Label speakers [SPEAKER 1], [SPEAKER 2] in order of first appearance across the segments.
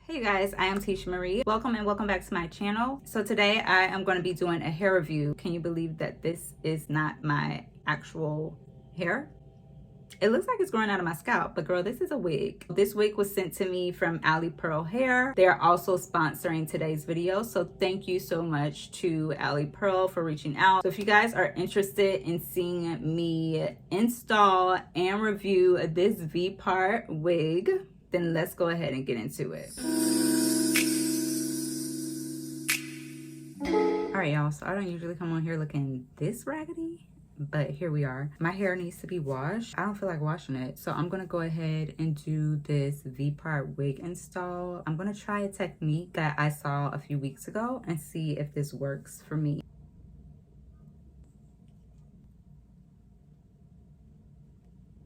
[SPEAKER 1] Hey guys, I am Tisha Marie. Welcome and welcome back to my channel. So today I am going to be doing a hair review. Can you believe that this is not my actual hair? It looks like it's growing out of my scalp, but girl, this is a wig. This wig was sent to me from Alipearl Hair. They are also sponsoring today's video, so thank you so much to Alipearl for reaching out. So if you guys are interested in seeing me install and review this V-part wig, then let's go ahead and get into it. All right, y'all, so I don't usually come on here looking this raggedy, but here we are. My hair needs to be washed. I don't feel like washing it, so I'm gonna go ahead and do this V-part wig install. I'm gonna try a technique that I saw a few weeks ago and see if this works for me.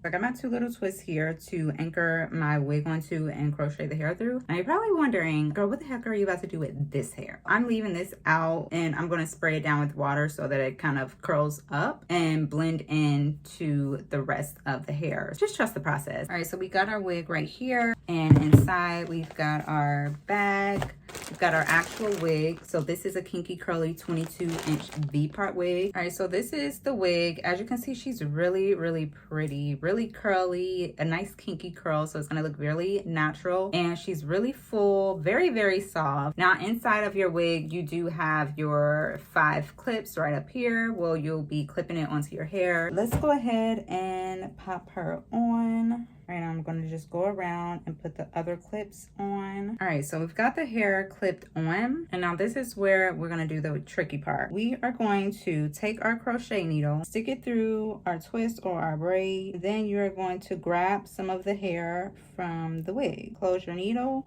[SPEAKER 1] I got my two little twists here to anchor my wig onto and crochet the hair through. Now you're probably wondering, girl, what the heck are you about to do with this hair? I'm leaving this out and I'm gonna spray it down with water so that it kind of curls up and blend into the rest of the hair. Just trust the process. All right, so we got our wig right here, and inside we've got our bag. We've got our actual wig. So this is a kinky curly 22-inch V-part wig. All right, so this is the wig. As you can see, she's really, really pretty, really curly, a nice kinky curl. So it's gonna look really natural. And she's really full, very, very soft. Now inside of your wig, you do have your 5 clips right up here. Well, you'll be clipping it onto your hair. Let's go ahead and pop her on. All right, now I'm gonna just go around and put the other clips on. All right, so we've got the hair clipped on, and now this is where we're gonna do the tricky part. We are going to take our crochet needle, stick it through our twist or our braid. Then you're going to grab some of the hair from the wig. Close your needle,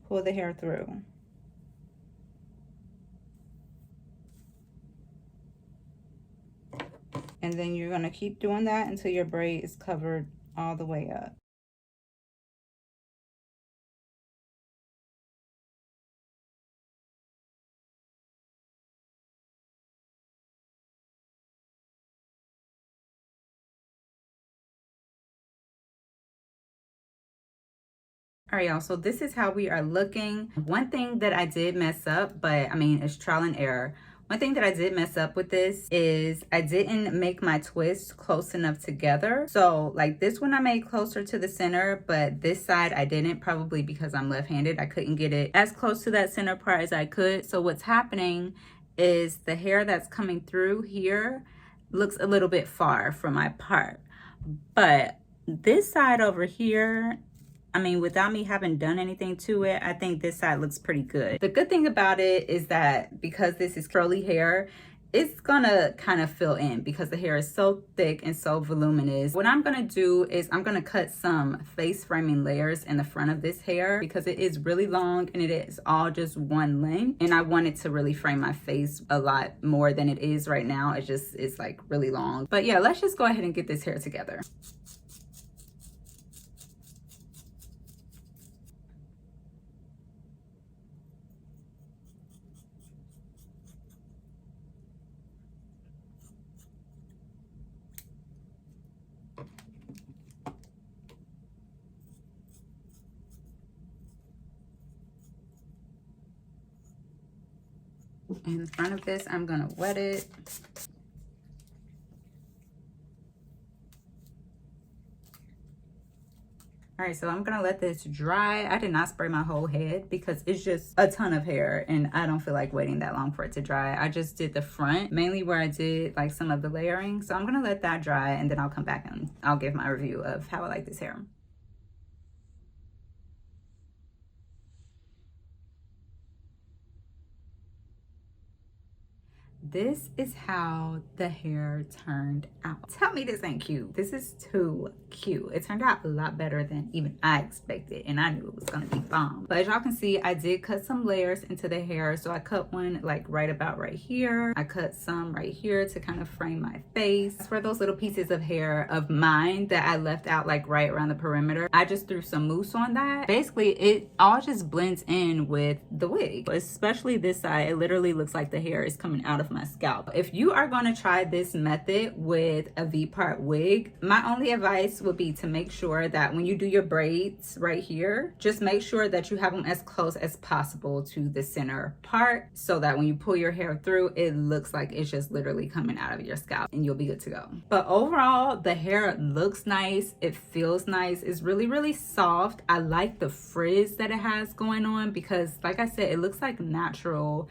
[SPEAKER 1] pull the hair through. And then you're gonna keep doing that until your braid is covered all the way up. All right, y'all, so this is how we are looking. One thing that I did mess up, but I mean, it's trial and error. One thing that I did mess up with this is I didn't make my twist close enough together. So like this one I made closer to the center, but this side I didn't, probably because I'm left-handed. I couldn't get it as close to that center part as I could. So what's happening is the hair that's coming through here looks a little bit far from my part. But this side over here, I mean, without me having done anything to it, I think this side looks pretty good. The good thing about it is that because this is curly hair, it's gonna kind of fill in because the hair is so thick and so voluminous. What I'm gonna do is I'm gonna cut some face framing layers in the front of this hair because it is really long and it is all just one length. And I want it to really frame my face a lot more than it is right now. It's like really long. But yeah, let's just go ahead and get this hair together. In front of this, I'm gonna wet it. All right, so I'm gonna let this dry. I did not spray my whole head because it's just a ton of hair and I don't feel like waiting that long for it to dry. I just did the front, mainly where I did like some of the layering. So I'm gonna let that dry and then I'll come back and I'll give my review of how I like this hair. This is how the hair turned out. Tell me this ain't cute. This is too cute. It turned out a lot better than even I expected, and I knew it was gonna be bomb. But as y'all can see, I did cut some layers into the hair. So I cut one like right about right here. I cut some right here to kind of frame my face. For those little pieces of hair of mine that I left out like right around the perimeter, I just threw some mousse on that. Basically, it all just blends in with the wig. Especially this side, it literally looks like the hair is coming out of my my scalp. If you are going to try this method with a V-part wig, my only advice would be to make sure that when you do your braids right here, just make sure that you have them as close as possible to the center part so that when you pull your hair through, it looks like it's just literally coming out of your scalp and you'll be good to go. But overall, the hair looks nice. It feels nice. It's really, really soft. I like the frizz that it has going on because, like I said, it looks like natural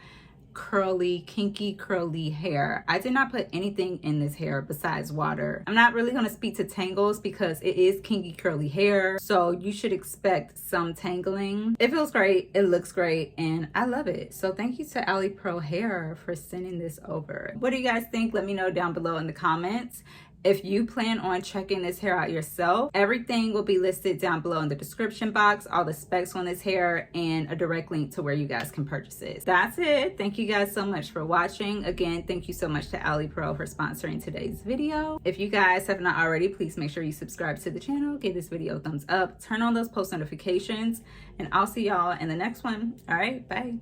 [SPEAKER 1] curly, kinky, curly hair. I did not put anything in this hair besides water. I'm not really going to speak to tangles because it is kinky, curly hair, so you should expect some tangling. It feels great, it looks great, and I love it. So thank you to Alipearl Hair for sending this over. What do you guys think? Let me know down below in the comments. If you plan on checking this hair out yourself, everything will be listed down below in the description box, all the specs on this hair, and a direct link to where you guys can purchase it. That's it. Thank you guys so much for watching. Again, thank you so much to Alipearl for sponsoring today's video. If you guys have not already, please make sure you subscribe to the channel, give this video a thumbs up, turn on those post notifications, and I'll see y'all in the next one. All right, bye.